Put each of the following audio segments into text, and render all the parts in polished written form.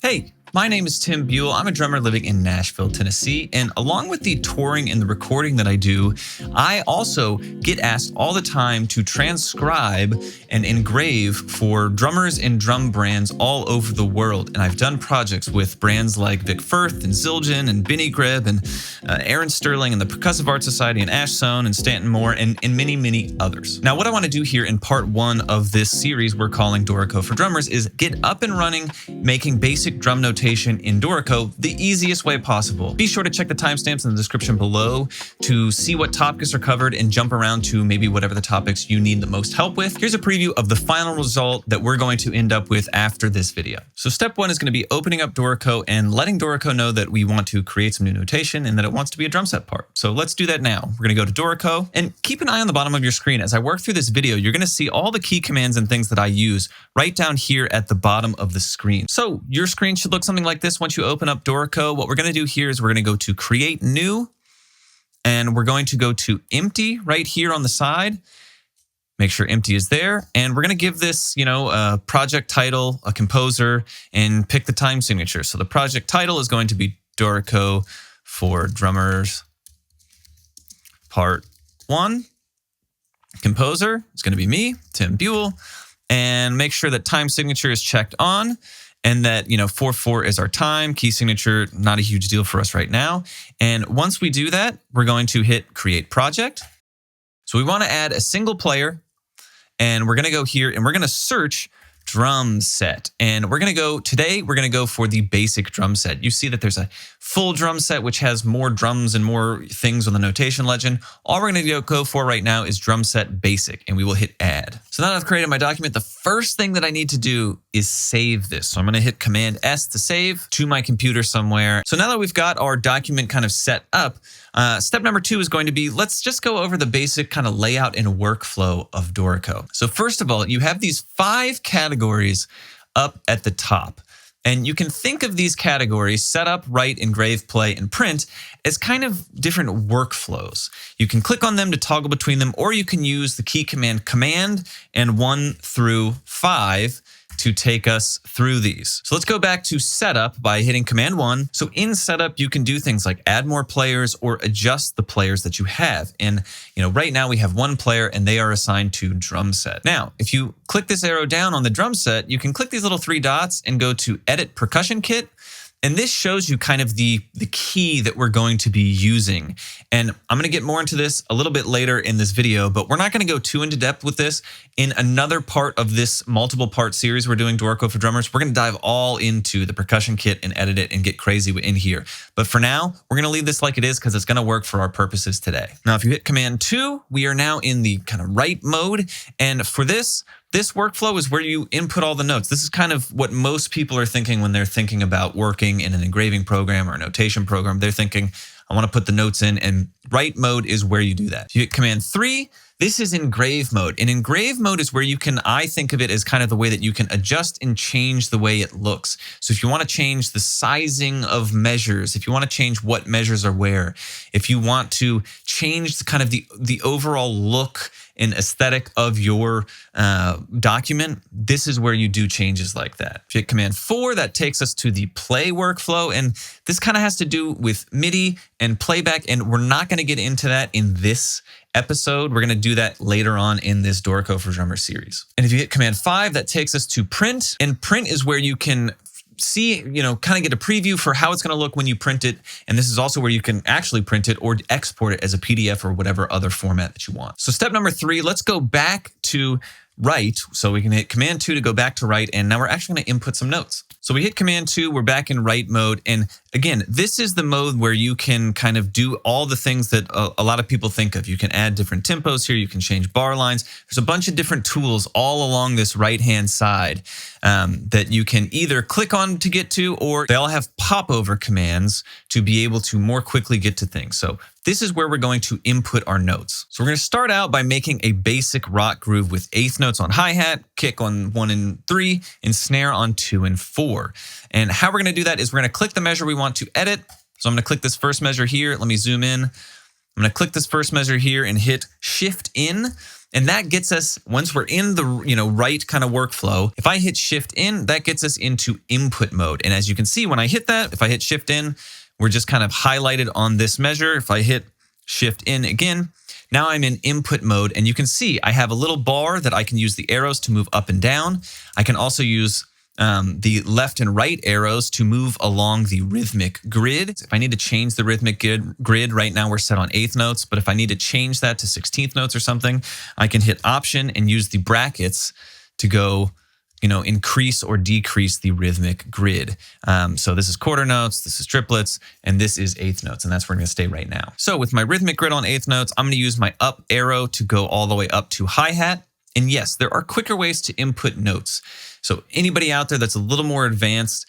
Hey, my name is Tim Buell. I'm a drummer living in Nashville, Tennessee, and along with the touring and the recording that I do, I also get asked all the time to transcribe and engrave for drummers and drum brands all over the world. And I've done projects with brands like Vic Firth and Zildjian and Benny Greb and Aaron Sterling and the Percussive Art Society and Ashzone and Stanton Moore and many, many others. Now, what I want to do here in part one of this series we're calling Dorico for Drummers is get up and running, making basic drum notation in Dorico the easiest way possible. Be sure to check the timestamps in the description below to see what topics are covered and jump around to maybe whatever the topics you need the most help with. Here's a preview of the final result that we're going to end up with after this video. So step one is going to be opening up Dorico and letting Dorico know that we want to create some new notation and that it wants to be a drum set part. So let's do that now. We're going to go to Dorico and keep an eye on the bottom of your screen. As I work through this video, you're going to see all the key commands and things that I use right down here at the bottom of the screen. So your screen should look something like this once you open up Dorico. What we're going to do here is we're going to go to Create New, and we're going to go to Empty right here on the side. Make sure Empty is there, and we're going to give this, a project title, a composer, and pick the time signature. So the project title is going to be Dorico for Drummers Part 1. Composer is going to be me, Tim Buell, and make sure that time signature is checked on. And that, 4/4 is our time. Key signature, not a huge deal for us right now. And once we do that, we're going to hit Create Project. So we want to add a single player. And we're going to go here and we're going to search drum set. And we're going to go, today, we're going to go for the basic drum set. You see that there's a full drum set, which has more drums and more things on the notation legend. All we're going to go for right now is drum set basic, and we will hit add. So now that I've created my document, the first thing that I need to do is save this. So I'm going to hit Command S to save to my computer somewhere. So now that we've got our document kind of set up, step number 2 is going to be, let's just go over the basic kind of layout and workflow of Dorico. So first of all, you have these 5 categories up at the top. And you can think of these categories, setup, write, engrave, play, and print, as kind of different workflows. You can click on them to toggle between them, or you can use the key command and 1 through 5 to take us through these. So let's go back to setup by hitting Command 1. So in setup, you can do things like add more players or adjust the players that you have. And right now we have 1 player and they are assigned to drum set. Now, if you click this arrow down on the drum set, you can click these little 3 dots and go to Edit Percussion Kit. And this shows you kind of the key that we're going to be using. And I'm going to get more into this a little bit later in this video, but we're not going to go too into depth with this. In another part of this multiple part series we're doing Dorico for Drummers, we're going to dive all into the percussion kit and edit it and get crazy in here. But for now, we're going to leave this like it is because it's going to work for our purposes today. Now, if you hit Command 2, we are now in the kind of write mode. And for this workflow is where you input all the notes. This is kind of what most people are thinking when they're thinking about working in an engraving program or a notation program. They're thinking, I want to put the notes in, and write mode is where you do that. If you hit Command 3, this is engrave mode. And engrave mode is where you can, I think of it as kind of the way that you can adjust and change the way it looks. So if you want to change the sizing of measures, if you want to change what measures are where, if you want to change kind of the overall look and aesthetic of your document, this is where you do changes like that. If you hit Command 4, that takes us to the play workflow. And this kind of has to do with MIDI and playback. And we're not going to get into that in this episode. We're going to do that later on in this Dorico for Drummers series. And if you hit Command 5, that takes us to print. And print is where you can see, kind of get a preview for how it's going to look when you print it. And this is also where you can actually print it or export it as a PDF or whatever other format that you want. So step number 3, let's go back to write. So we can hit Command 2 to go back to write. And now we're actually going to input some notes. So we hit Command 2, we're back in write mode. And again, this is the mode where you can kind of do all the things that a lot of people think of. You can add different tempos here. You can change bar lines. There's a bunch of different tools all along this right-hand side that you can either click on to get to, or they all have popover commands to be able to more quickly get to things. So this is where we're going to input our notes. So we're going to start out by making a basic rock groove with 1/8 notes on hi-hat, kick on 1 and 3, and snare on 2 and 4. And how we're going to do that is we're going to click the measure we want to edit. So I'm going to click this first measure here. Let me zoom in. I'm going to click this first measure here and hit Shift in. And that gets us, once we're in the right kind of workflow, if I hit Shift in, that gets us into input mode. And as you can see, when I hit that, if I hit Shift in, we're just kind of highlighted on this measure. If I hit Shift in again, now I'm in input mode. And you can see I have a little bar that I can use the arrows to move up and down. I can also use the left and right arrows to move along the rhythmic grid. If I need to change the rhythmic grid, right now we're set on 8th notes, but if I need to change that to 16th notes or something, I can hit Option and use the brackets to go, increase or decrease the rhythmic grid. So this is quarter notes, this is triplets, and this is 8th notes, and that's where I'm gonna stay right now. So with my rhythmic grid on 8th notes, I'm gonna use my up arrow to go all the way up to hi-hat. And yes, there are quicker ways to input notes. So anybody out there that's a little more advanced,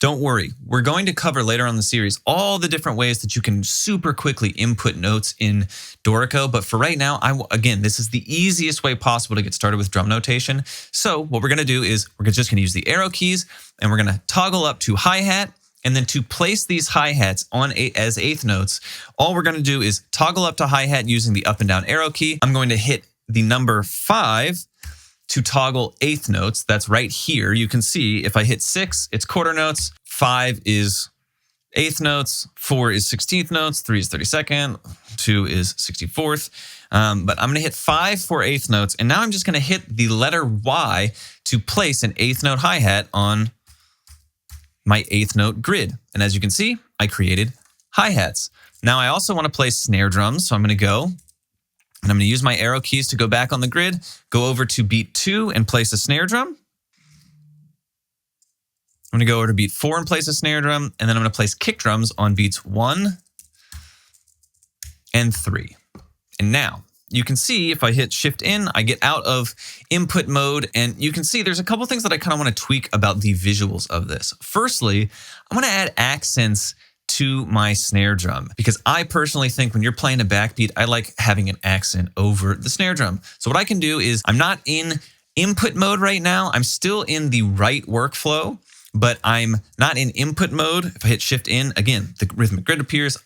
don't worry. We're going to cover later on in the series all the different ways that you can super quickly input notes in Dorico. But for right now, again, this is the easiest way possible to get started with drum notation. So what we're going to do is we're just going to use the arrow keys and we're going to toggle up to hi-hat. And then to place these hi-hats on as 8th notes, all we're going to do is toggle up to hi-hat using the up and down arrow key. I'm going to hit the number 5 to toggle 8th notes. That's right here. You can see if I hit 6, it's quarter notes, 5 is 8th notes, 4 is 16th notes, 3 is 32nd, 2 is 64th. But I'm going to hit 5 for 8th notes. And now I'm just going to hit the letter Y to place an 8th note hi-hat on my 8th note grid. And as you can see, I created hi-hats. Now I also want to place snare drums. So I'm going to go and I'm going to use my arrow keys to go back on the grid, go over to beat 2 and place a snare drum. I'm going to go over to beat 4 and place a snare drum, and then I'm going to place kick drums on beats 1 and 3. And now you can see if I hit Shift in, I get out of input mode, and you can see there's a couple things that I kind of want to tweak about the visuals of this. Firstly, I'm going to add accents to my snare drum, because I personally think when you're playing a backbeat, I like having an accent over the snare drum. So what I can do is, I'm not in input mode right now. I'm still in the right workflow, but I'm not in input mode. If I hit Shift in, again, the rhythmic grid appears.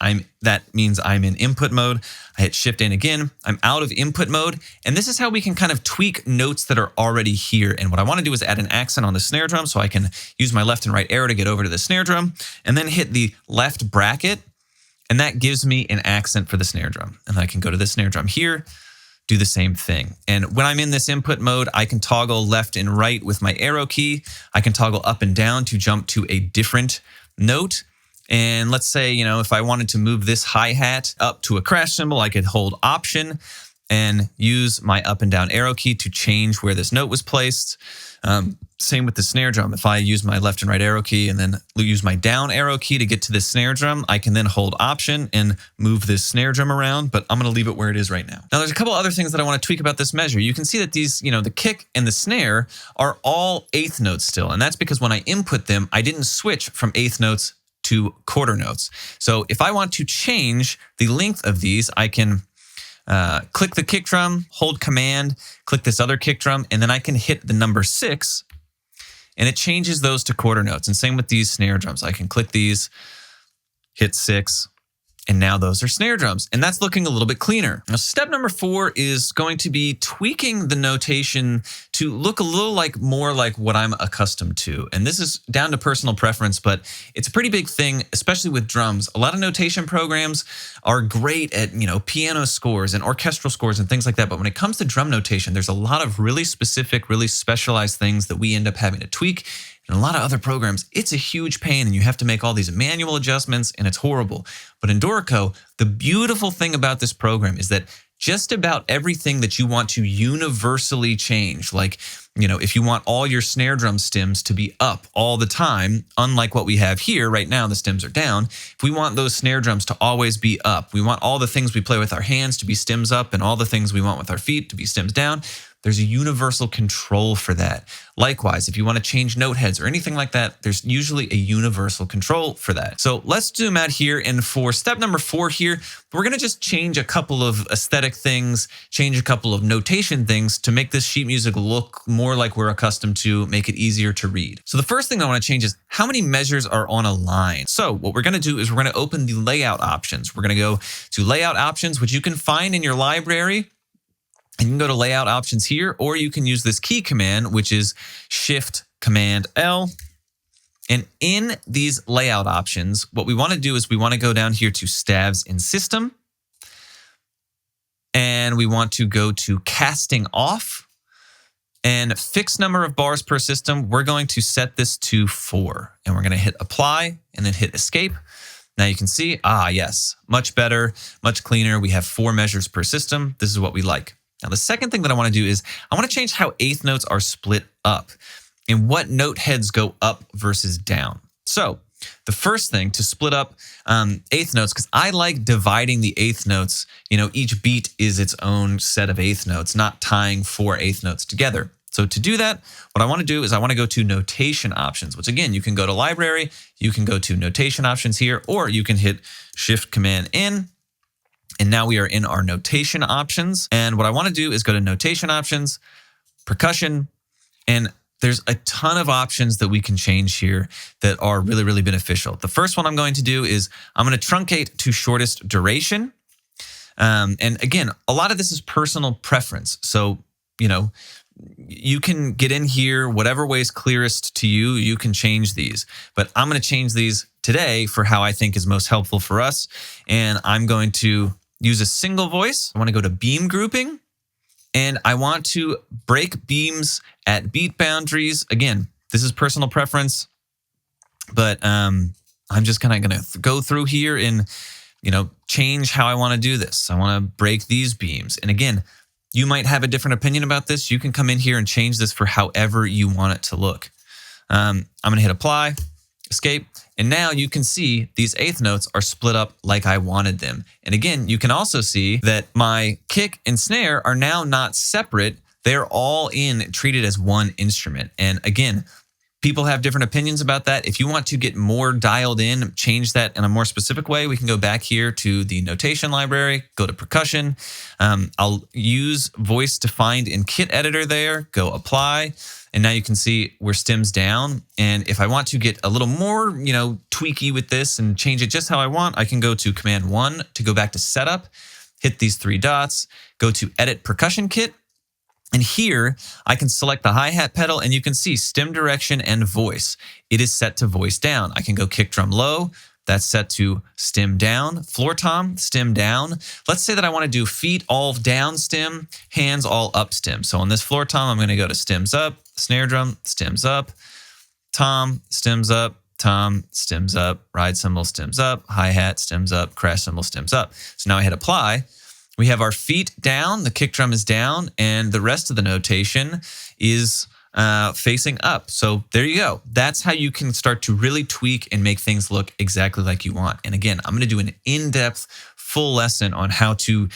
That means I'm in input mode. I hit Shift in again. I'm out of input mode. And this is how we can kind of tweak notes that are already here. And what I want to do is add an accent on the snare drum so I can use my left and right arrow to get over to the snare drum and then hit the left bracket. And that gives me an accent for the snare drum. And then I can go to the snare drum here, do the same thing. And when I'm in this input mode, I can toggle left and right with my arrow key. I can toggle up and down to jump to a different note. And let's say, if I wanted to move this hi-hat up to a crash cymbal, I could hold Option and use my up and down arrow key to change where this note was placed. Same with the snare drum. If I use my left and right arrow key and then use my down arrow key to get to the snare drum, I can then hold Option and move this snare drum around, but I'm going to leave it where it is right now. Now, there's a couple other things that I want to tweak about this measure. You can see that these, the kick and the snare are all 8th notes still. And that's because when I input them, I didn't switch from 8th notes to quarter notes. So if I want to change the length of these, I can click the kick drum, hold Command, click this other kick drum, and then I can hit the number 6, and it changes those to quarter notes. And same with these snare drums. I can click these, hit 6, and now those are snare drums. And that's looking a little bit cleaner. Now, step number 4 is going to be tweaking the notation to look a little more like what I'm accustomed to. And this is down to personal preference, but it's a pretty big thing, especially with drums. A lot of notation programs are great at, piano scores and orchestral scores and things like that. But when it comes to drum notation, there's a lot of really specific, really specialized things that we end up having to tweak. In a lot of other programs, it's a huge pain and you have to make all these manual adjustments and it's horrible. But in Dorico, the beautiful thing about this program is that just about everything that you want to universally change, like, if you want all your snare drum stems to be up all the time, unlike what we have here right now, the stems are down. If we want those snare drums to always be up, we want all the things we play with our hands to be stems up and all the things we want with our feet to be stems down, there's a universal control for that. Likewise, if you want to change note heads or anything like that, there's usually a universal control for that. So let's zoom out here. And for step number 4 here, we're going to just change a couple of aesthetic things, change a couple of notation things to make this sheet music look more like we're accustomed to, make it easier to read. So the first thing I want to change is how many measures are on a line. So what we're going to do is we're going to open the layout options. We're going to go to layout options, which you can find in your library. And you can go to layout options here, or you can use this key command, which is Shift Command L. And in these layout options, what we want to do is we want to go down here to Stavs in System. And we want to go to Casting Off. And fixed number of bars per system, we're going to set this to 4. And we're going to hit Apply and then hit Escape. Now you can see, yes, much better, much cleaner. We have 4 measures per system. This is what we like. Now, the second thing that I want to do is I want to change how eighth notes are split up and what note heads go up versus down. So the first thing to split up eighth notes, because I like dividing the eighth notes. Each beat is its own set of eighth notes, not tying 4 eighth notes together. So to do that, what I want to do is I want to go to notation options, which again, you can go to library, you can go to notation options here, or you can hit Shift Command N. And now we are in our notation options. And what I want to do is go to notation options, percussion, and there's a ton of options that we can change here that are really, really beneficial. The first one I'm going to do is I'm going to truncate to shortest duration. And again, a lot of this is personal preference. So, you can get in here, whatever way is clearest to you, you can change these. But I'm going to change these today for how I think is most helpful for us. And I'm going to use a single voice. I want to go to beam grouping, and I want to break beams at beat boundaries. Again, this is personal preference, but I'm just kind of going to go through here and, change how I want to do this. I want to break these beams. And again, you might have a different opinion about this. You can come in here and change this for however you want it to look. I'm going to hit Apply, Escape. And now you can see these eighth notes are split up like I wanted them. And again, you can also see that my kick and snare are now not separate. They're all treated as one instrument. And again, people have different opinions about that. If you want to get more dialed in, change that in a more specific way, we can go back here to the notation library, go to percussion. I'll use voice defined in kit editor there, go Apply. And now you can see we're stems down. And if I want to get a little more, tweaky with this and change it just how I want, I can go to Command 1 to go back to Setup, hit these 3 dots, go to Edit Percussion Kit. And here I can select the hi-hat pedal and you can see stem direction and voice. It is set to voice down. I can go kick drum low. That's set to stem down. Floor tom, stem down. Let's say that I want to do feet all down stem, hands all up stem. So on this floor tom, I'm going to go to stems up, snare drum, stems up, tom, stems up, ride cymbal, stems up, hi-hat, stems up, crash cymbal, stems up. So now I hit Apply. We have our feet down, the kick drum is down, and the rest of the notation is facing up. So there you go. That's how you can start to really tweak and make things look exactly like you want. And again, I'm going to do an in-depth full lesson on how to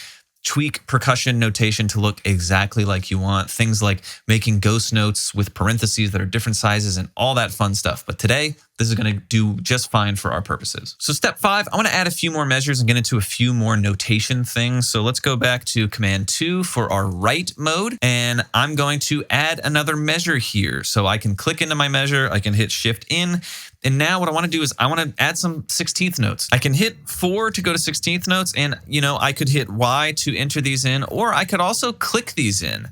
tweak percussion notation to look exactly like you want. Things like making ghost notes with parentheses that are different sizes and all that fun stuff. But today, this is going to do just fine for our purposes. So step 5, I want to add a few more measures and get into a few more notation things. So let's go back to Command 2 for our write mode. And I'm going to add another measure here. So I can click into my measure. I can hit Shift in. And now what I want to do is I want to add some 16th notes. I can hit 4 to go to 16th notes. And, I could hit Y to enter these in, or I could also click these in.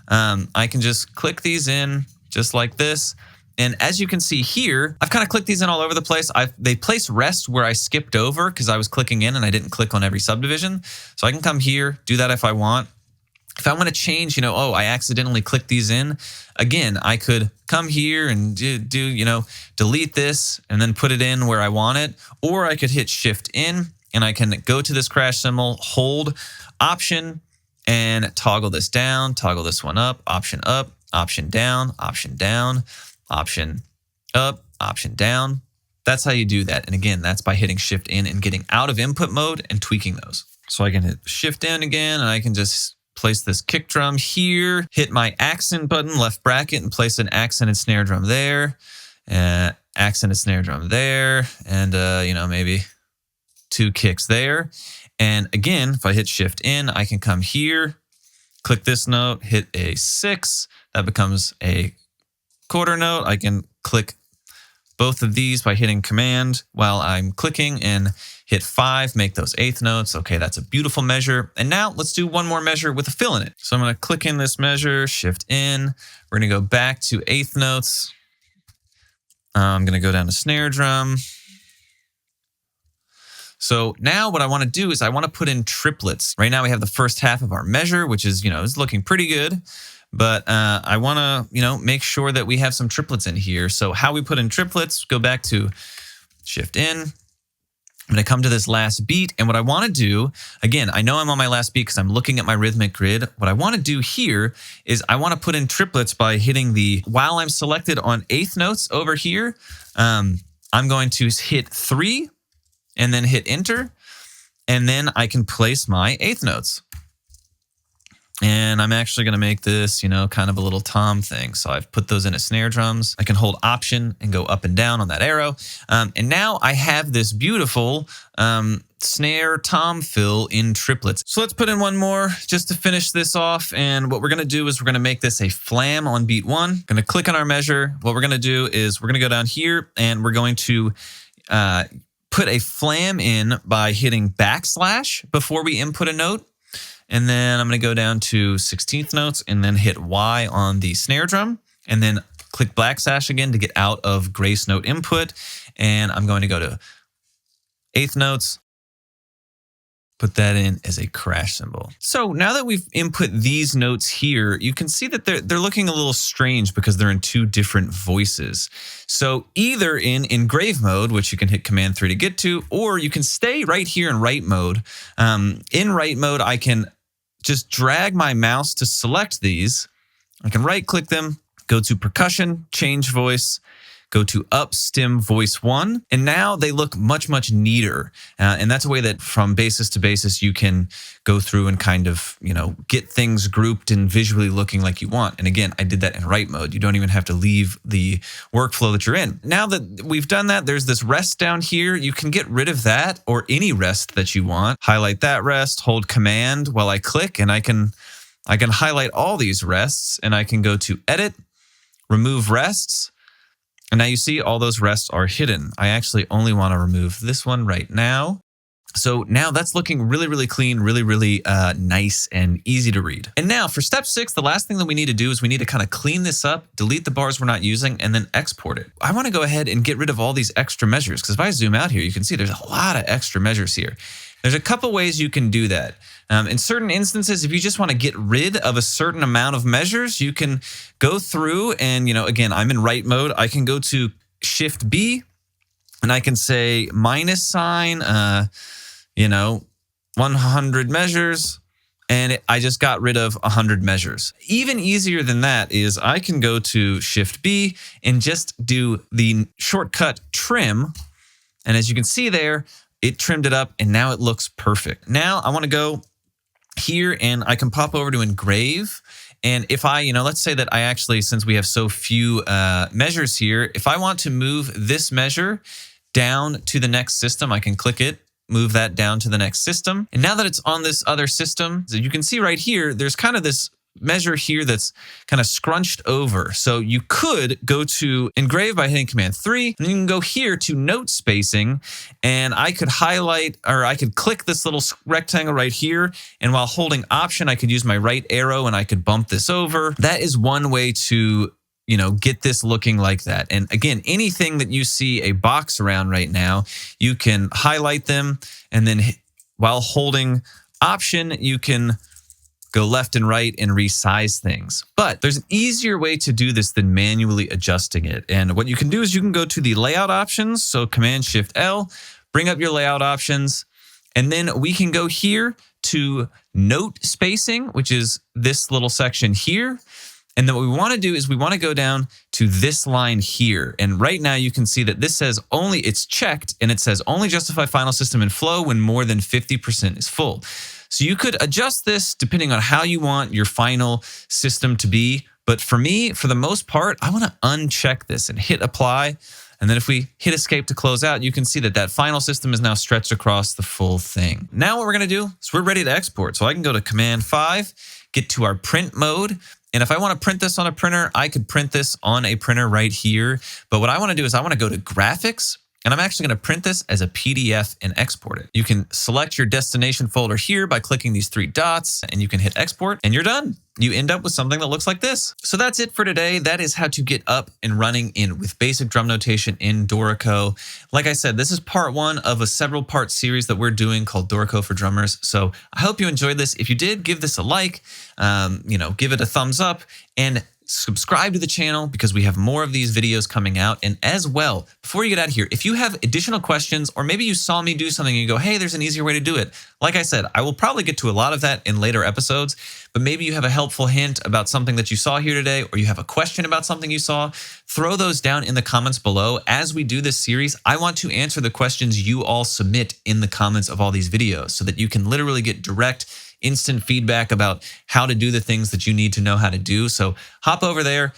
I can just click these in just like this. And as you can see here, I've kind of clicked these in all over the place. They place rest where I skipped over because I was clicking in and I didn't click on every subdivision. So I can come here, do that if I want. If I want to change, I accidentally clicked these in. Again, I could come here and delete this and then put it in where I want it. Or I could hit Shift in and I can go to this crash cymbal, hold Option, and toggle this down, toggle this one up, Option up, Option down, Option down, Option up, Option down. That's how you do that. And again, that's by hitting Shift in and getting out of input mode and tweaking those. So I can hit Shift in again and I can just place this kick drum here, hit my accent button, left bracket, and place an accented snare drum there, accented snare drum there, and, maybe 2 kicks there. And again, if I hit Shift in, I can come here, click this note, hit a 6. That becomes a quarter note. I can click both of these by hitting Command while I'm clicking and hit 5, make those 8th notes. Okay, that's a beautiful measure. And now let's do one more measure with a fill in it. So I'm going to click in this measure, Shift in. We're going to go back to 8th notes. I'm going to go down to snare drum. So now what I want to do is I want to put in triplets. Right now we have the first half of our measure, which is, is looking pretty good. But I want to, make sure that we have some triplets in here. So how we put in triplets, go back to Shift in. I'm going to come to this last beat. And what I want to do, again, I know I'm on my last beat because I'm looking at my rhythmic grid. What I want to do here is I want to put in triplets by hitting while I'm selected on 8th notes over here, I'm going to hit 3 and then hit enter. And then I can place my 8th notes. And I'm actually going to make this, kind of a little tom thing. So I've put those in as snare drums. I can hold Option and go up and down on that arrow. And now I have this beautiful snare tom fill in triplets. So let's put in one more just to finish this off. And what we're going to do is we're going to make this a flam on beat 1. Going to click on our measure. What we're going to do is we're going to go down here and we're going to put a flam in by hitting backslash before we input a note. And then I'm going to go down to 16th notes and then hit Y on the snare drum and then click backslash again to get out of grace note input. And I'm going to go to 8th notes, put that in as a crash cymbal. So now that we've input these notes here, you can see that they're looking a little strange because they're in 2 different voices. So either in engrave mode, which you can hit Command 3 to get to, or you can stay right here in write mode. In write mode, I can just drag my mouse to select these. I can right click them, go to percussion, change voice, go to up stem voice 1. And now they look much, much neater. And that's a way that from basis to basis, you can go through and kind of, get things grouped and visually looking like you want. And again, I did that in write mode. You don't even have to leave the workflow that you're in. Now that we've done that, there's this rest down here. You can get rid of that or any rest that you want. Highlight that rest, hold Command while I click, and I can highlight all these rests, and I can go to Edit, Remove Rests. And now you see all those rests are hidden. I actually only want to remove this one right now. So now that's looking really, really clean, really, really nice and easy to read. And now for step 6, the last thing that we need to do is we need to kind of clean this up, delete the bars we're not using, and then export it. I want to go ahead and get rid of all these extra measures because if I zoom out here, you can see there's a lot of extra measures here. There's a couple ways you can do that. In certain instances, if you just want to get rid of a certain amount of measures, you can go through and, again, I'm in write mode. I can go to Shift B and I can say minus sign, 100 measures. And I just got rid of 100 measures. Even easier than that is I can go to Shift B and just do the shortcut trim. And as you can see there, it trimmed it up and now it looks perfect. Now I want to go here and I can pop over to engrave. And if I, let's say that I actually, since we have so few measures here, if I want to move this measure down to the next system, I can click it, move that down to the next system. And now that it's on this other system, so you can see right here, there's kind of this measure here that's kind of scrunched over. So you could go to engrave by hitting Command 3, and you can go here to note spacing, and I could highlight, or I could click this little rectangle right here, and while holding Option, I could use my right arrow and I could bump this over. That is one way to get this looking like that. And again, anything that you see a box around right now, you can highlight them, and then while holding Option, you can go left and right and resize things. But there's an easier way to do this than manually adjusting it. And what you can do is you can go to the layout options. So Command Shift L, bring up your layout options. And then we can go here to note spacing, which is this little section here. And then what we want to do is we want to go down to this line here. And right now you can see that this says it's checked, and it says only justify final system and flow when more than 50% is full. So you could adjust this depending on how you want your final system to be. But for me, for the most part, I want to uncheck this and hit apply. And then if we hit escape to close out, you can see that that final system is now stretched across the full thing. Now what we're going to do is we're ready to export. So I can go to Command 5, get to our print mode. And if I want to print this on a printer, I could print this on a printer right here. But what I want to do is I want to go to graphics, and I'm actually going to print this as a PDF and export it. You can select your destination folder here by clicking these 3 dots, and you can hit export, and you're done. You end up with something that looks like this. So that's it for today. That is how to get up and running with basic drum notation in Dorico. Like I said, this is part 1 of a several part series that we're doing called Dorico for Drummers. So I hope you enjoyed this. If you did, give this a like, give it a thumbs up, and subscribe to the channel because we have more of these videos coming out. And as well, before you get out of here, if you have additional questions, or maybe you saw me do something and you go, hey, there's an easier way to do it. Like I said, I will probably get to a lot of that in later episodes, but maybe you have a helpful hint about something that you saw here today, or you have a question about something you saw, throw those down in the comments below. As we do this series, I want to answer the questions you all submit in the comments of all these videos so that you can literally get direct instant feedback about how to do the things that you need to know how to do. So hop over there,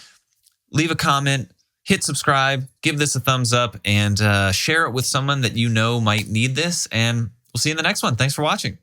leave a comment, hit subscribe, give this a thumbs up, and share it with someone that you know might need this. And we'll see you in the next one. Thanks for watching.